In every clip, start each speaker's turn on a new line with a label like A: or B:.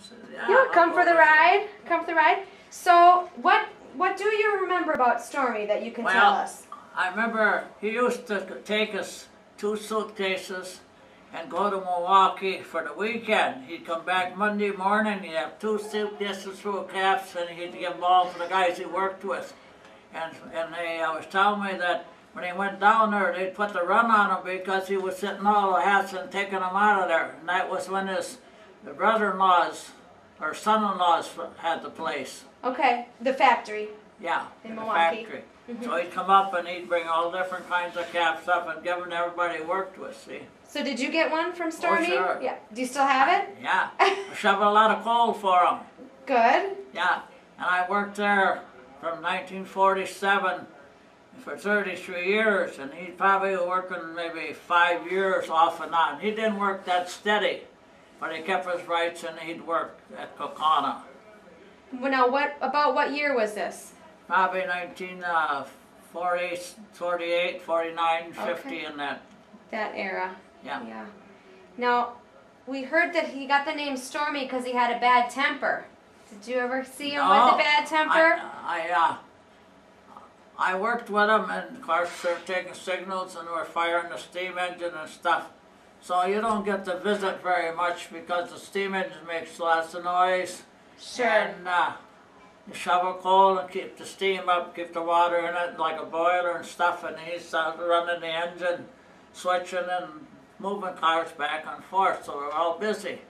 A: said, yeah.
B: You come for the ride. Come for the ride. So what do you remember about Stormy that you can tell us?
A: I remember he used to take us 2 suitcases and go to Milwaukee for the weekend. He'd come back Monday morning, he'd have 2 suitcases full of caps, and he'd give them all to the guys he worked with. And they was telling me that when he went down there, they'd put the run on him because he was sitting all the hats and taking them out of there. And that was when the brother-in-laws or son-in-laws had the place.
B: Okay, the factory.
A: Yeah,
B: in
A: the
B: Milwaukee.
A: factory. So he'd come up and he'd bring all different kinds of caps up and give them to everybody he worked with, see.
B: So did you get one from Stormy?
A: Oh, sure.
B: Yeah. Do you still have it?
A: Yeah. I shoveled a lot of coal for him.
B: Good.
A: Yeah. And I worked there from 1947 for 33 years, and he'd probably working maybe 5 years off and on. He didn't work that steady, but he kept his rights and he'd work at Kokana.
B: Well, now, what year was this?
A: Probably 1948, 49, 50 in that.
B: That era.
A: Yeah.
B: Yeah. Now, we heard that he got the name Stormy because he had a bad temper. Did you ever see him with a bad temper?
A: I worked with him, and of course they're taking signals and we're firing the steam engine and stuff. So you don't get to visit very much because the steam engine makes lots of noise.
B: Sure.
A: And you shovel coal and keep the steam up, keep the water in it like a boiler and stuff, and he's running the engine, switching and moving cars back and forth, so we're all busy.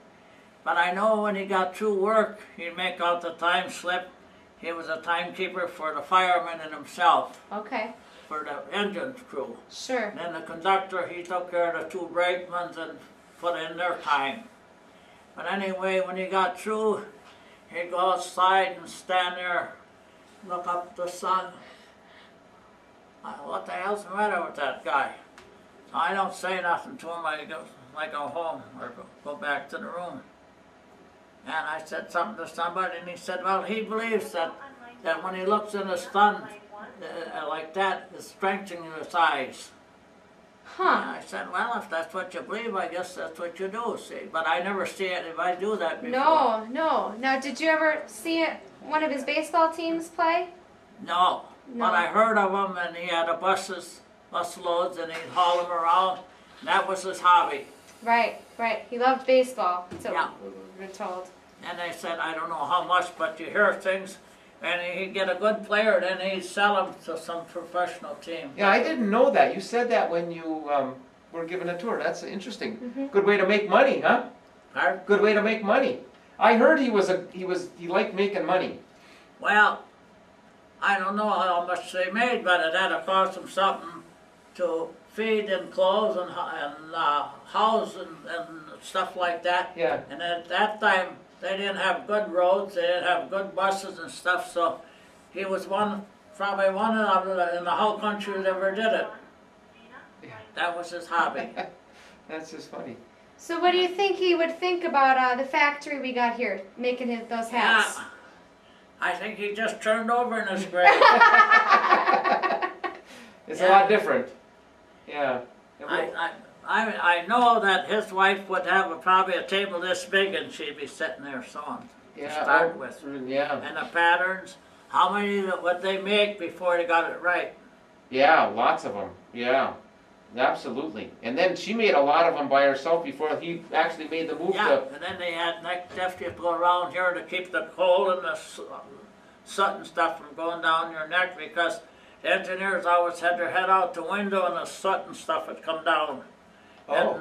A: But I know when he got through work, he'd make out the time slip. He was a timekeeper for the fireman and himself.
B: Okay.
A: For the engine crew.
B: Sure.
A: And then the conductor, he took care of the 2 brakemen and put in their time. But anyway, when he got through, he'd go outside and stand there, look up at the sun. What the hell's the matter with that guy? So I don't say nothing to him. I go home or go back to the room. And I said something to somebody, and he said, well, he believes that when he looks in the sun like that, it's strengthening his eyes.
B: Huh.
A: And I said, well, if that's what you believe, I guess that's what you do, see. But I never see it if I do that before.
B: No, no. Now, did you ever see one of his baseball teams play?
A: No. But I heard of him, and he had bus loads, and he'd haul them around. And that was his hobby.
B: Right, right. He loved baseball, so
A: yeah.
B: We're told.
A: And they said, I don't know how much, but you hear things, and he'd get a good player, then he'd sell them to some professional team.
C: Yeah, I didn't know that. You said that when you were giving a tour. That's interesting. Good way to make money, huh?
A: Pardon?
C: Good way to make money. I heard he liked making money.
A: Well, I don't know how much they made, but it had to cost them something to feed and clothes and house and stuff like that.
C: Yeah.
A: And at that time, they didn't have good roads, they didn't have good buses and stuff, so he was probably one of them in the whole country that ever did it.
C: Yeah.
A: That was his hobby.
C: That's just funny.
B: So what do you think he would think about the factory we got here, making those hats?
A: Yeah. I think he just turned over in his grave.
C: It's a lot different. Yeah.
A: I know that his wife would have probably a table this big and she'd be sitting there sewing to start with.
C: Yeah.
A: And the patterns, how many would they make before they got it right?
C: Yeah, lots of them. Yeah, absolutely. And then she made a lot of them by herself before he actually made the move.
A: Yeah, and then they had neck deft to go around here to keep the coal and the soot and stuff from going down your neck, because the engineers always had their head out the window and the soot and stuff would come down. And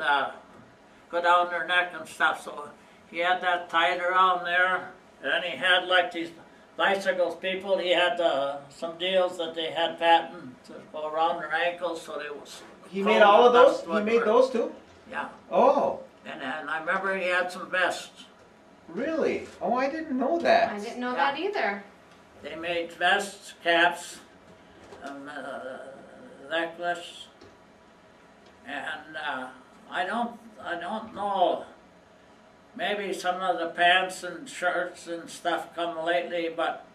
A: go down their neck and stuff. So he had that tied around there, and then he had like these bicycles people. He had some deals that they had patent to go around their ankles, so they was.
C: He made all of those. He made those too.
A: Yeah.
C: Oh.
A: And I remember he had some vests.
C: Really? Oh, I didn't know that.
B: I didn't know that either. They
A: made vests, caps, necklace. And I don't know, maybe some of the pants and shirts and stuff come lately, but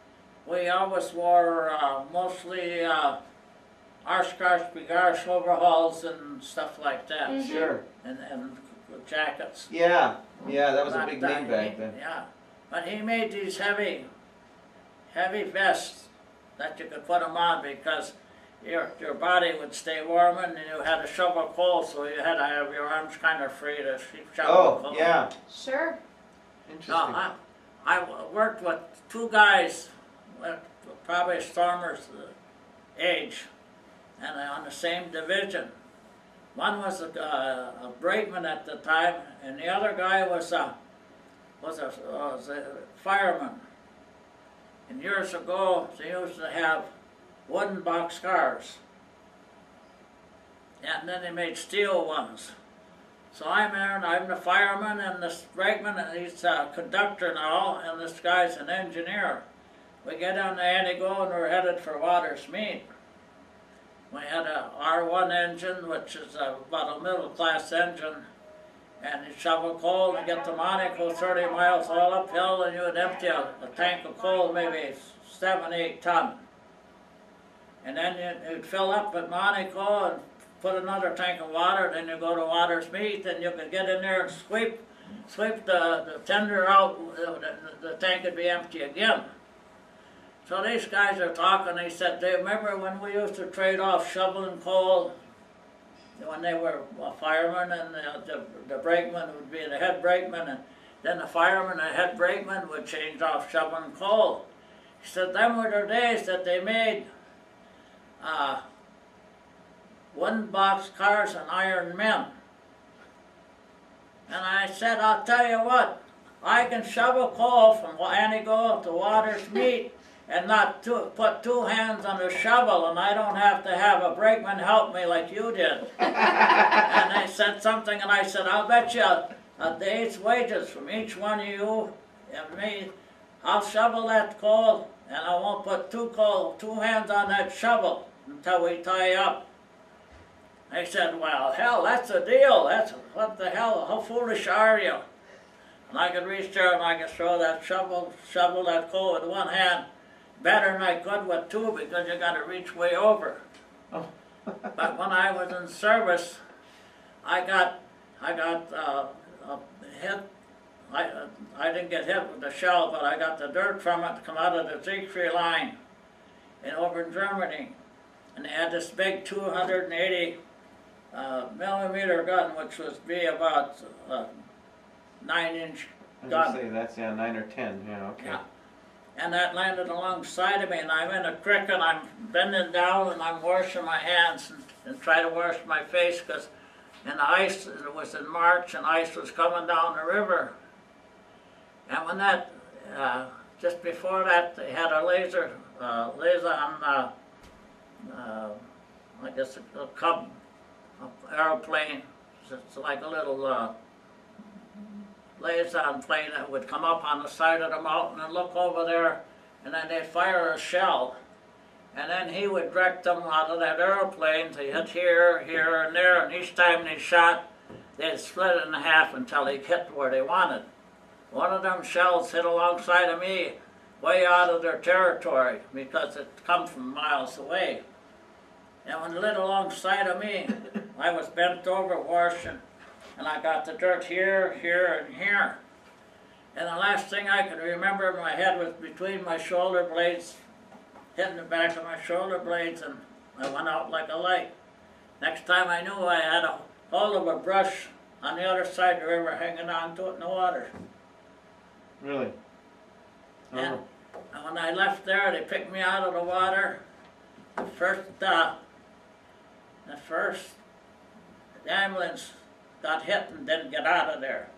A: we always wore mostly arshkarsh, bigarsh overalls and stuff like that.
C: Sure.
A: And jackets.
C: Yeah, yeah, that was a big name back then.
A: Yeah. But he made these heavy vests that you could put them on because your body would stay warm and you had to shovel coal, so you had to have your arms kind of free to shovel coal.
C: Oh, yeah.
B: Sure.
C: Interesting.
A: No, I worked with two guys, probably Stormer's age, and on the same division. One was a brakeman at the time, and the other guy was a fireman. And years ago, they used to have wooden box cars, and then they made steel ones. So I'm there, and I'm the fireman, and this brakeman, and he's a conductor now, and this guy's an engineer. We get on the Antigo, and we're headed for Watersmeet. We had a R1 engine, which is about a middle-class engine, and you shovel coal and get to Monaco 30 miles all uphill, and you would empty a tank of coal, maybe 7, 8 ton. And then you'd fill up at Monaco and put another tank of water, then you go to Watersmeet, and you could get in there and sweep the tender out, the tank would be empty again. So these guys are talking, they said, they remember when we used to trade off shoveling coal, when they were a fireman, and the brakeman would be the head brakeman, and then the fireman and the head brakeman would change off shoveling coal. He said, them were the days that they made wooden box cars and iron men. And I said, I'll tell you what, I can shovel coal from Antigo to Watersmeet and not put 2 hands on the shovel, and I don't have to have a brakeman help me like you did. And they said something, and I said, I'll bet you a day's wages from each one of you and me. I'll shovel that coal, and I won't put 2 hands on that shovel until we tie up. They said, well, hell, that's a deal. That's, what the hell, how foolish are you? And I could reach there and I could throw that shovel that coal with 1 hand better than I could with 2, because you got to reach way over.
C: Oh.
A: But when I was in service, I got hit. I didn't get hit with the shell, but I got the dirt from it to come out of the Siegfried line over in Germany. And they had this big 280 millimeter gun, which would be about 9-inch gun.
C: I was say that's 9 or 10. Yeah, okay.
A: Yeah. And that landed alongside of me, and I'm in a creek, and I'm bending down, and I'm washing my hands and try to wash my face, because in the ice, it was in March, and ice was coming down the river. And when that, just before that, they had a laser on, I guess a Cub aeroplane. It's like a little liaison plane that would come up on the side of the mountain and look over there, and then they'd fire a shell. And then he would direct them out of that aeroplane to hit here, here, and there, and each time they shot, they'd split it in half until they hit where they wanted. One of them shells hit alongside of me, way out of their territory, because it come from miles away. And when it lit alongside of me, I was bent over washing, and I got the dirt here, here, and here. And the last thing I could remember in my head was between my shoulder blades, hitting the back of my shoulder blades, and I went out like a light. Next time I knew, I had a hold of a brush on the other side of the river, hanging on to it in the water.
C: Really?
A: And when I left there, they picked me out of the water. The first ambulance got hit and didn't get out of there.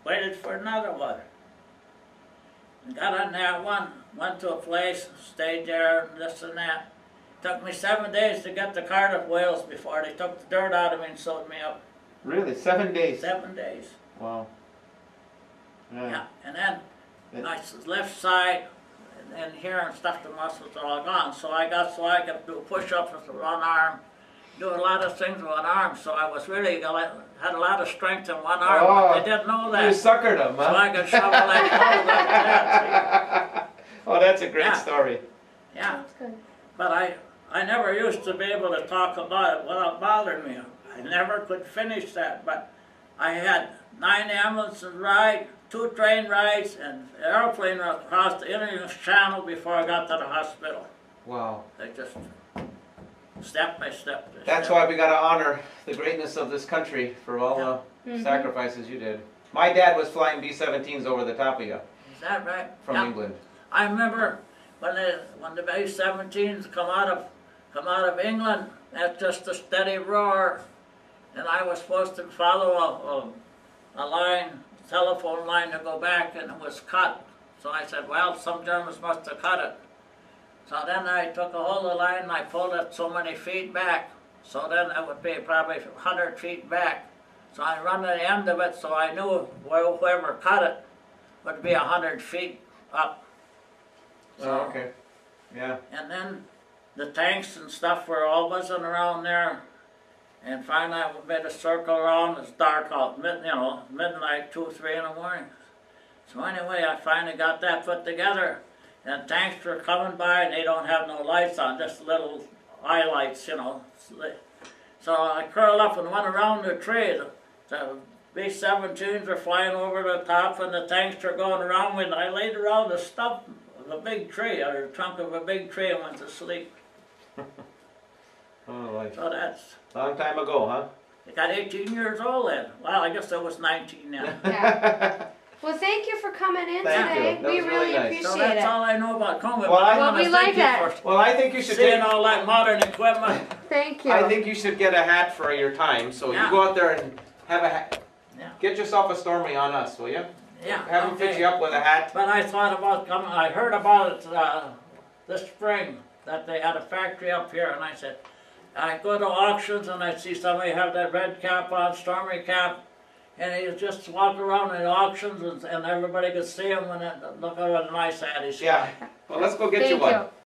A: Waited for another one. And got on that one, went to a place, stayed there, and this and that. Took me 7 days to get to Cardiff, Wales, before they took the dirt out of me and sewed me up.
C: Really? 7 days?
A: 7 days.
C: Wow.
A: Yeah, and then my left side and here and stuff, the muscles are all gone. So I could do push-ups with one arm, do a lot of things with one arm. So I was really, had a lot of strength in one arm, but they didn't know that.
C: You suckered them, huh?
A: So I could shovel that coal like that.
C: Oh, that's a great story.
A: Yeah.
B: That's good.
A: But I never used to be able to talk about it without bothering me. I never could finish that, but I had 9 ambulances ride, 2 train rides and airplane across the Indian Channel before I got to the hospital.
C: Wow.
A: I just step by step.
C: That's why we gotta honor the greatness of this country for all the sacrifices you did. My dad was flying B-17s over the top of you
A: Is that right?
C: from England.
A: I remember when the B-17s come out of England, that's just a steady roar, and I was supposed to follow a line, telephone line to go back, and it was cut. So I said, well, some Germans must have cut it. So then I took a hold of the line and I pulled it so many feet back. So then it would be probably 100 feet back. So I run to the end of it, so I knew whoever cut it would be 100 feet up. So,
C: Oh, okay. Yeah.
A: and then the tanks and stuff were all buzzing around there. And finally I made a circle around. It's dark out, midnight, 2, 3 in the morning. So anyway, I finally got that put together. And tanks were coming by and they don't have no lights on, just little eye lights, you know. So I curled up and went around the tree. The B-17s were flying over the top and the tanks were going around me, and I laid around the stump of a big tree, or the trunk of a big tree, and went to sleep.
C: Oh, like
A: So that's,
C: long time ago, huh?
A: I got 18 years old then. Well, I guess I was 19 then.
B: Yeah. Well, thank you for coming in
C: Thank you.
B: today.
C: That
B: We
C: was
B: really
C: really nice.
B: appreciate
A: So that's
B: it.
A: all I know about Kromer.
C: Well, I-
A: I
B: Well,
A: want
B: we
A: to
B: like
A: thank you
B: that.
A: for
C: Well, I think you should
A: seeing
C: take.
A: all that modern equipment.
B: Thank you.
C: I think you should get a hat for your time. So
A: Yeah.
C: you go out there and have a hat.
A: Yeah.
C: Get yourself a Stormy on us, will you?
A: Yeah,
C: Have them fix
A: okay.
C: you up with a hat.
A: But I thought about coming, I heard about it this spring, that they had a factory up here, and I said, I go to auctions and I see somebody have that red cap on, Stormy cap, and he just walk around in auctions and everybody could see him and look at what a nice hat he's got.
C: Yeah. Well, let's go get you
B: Thank
C: one.
B: you.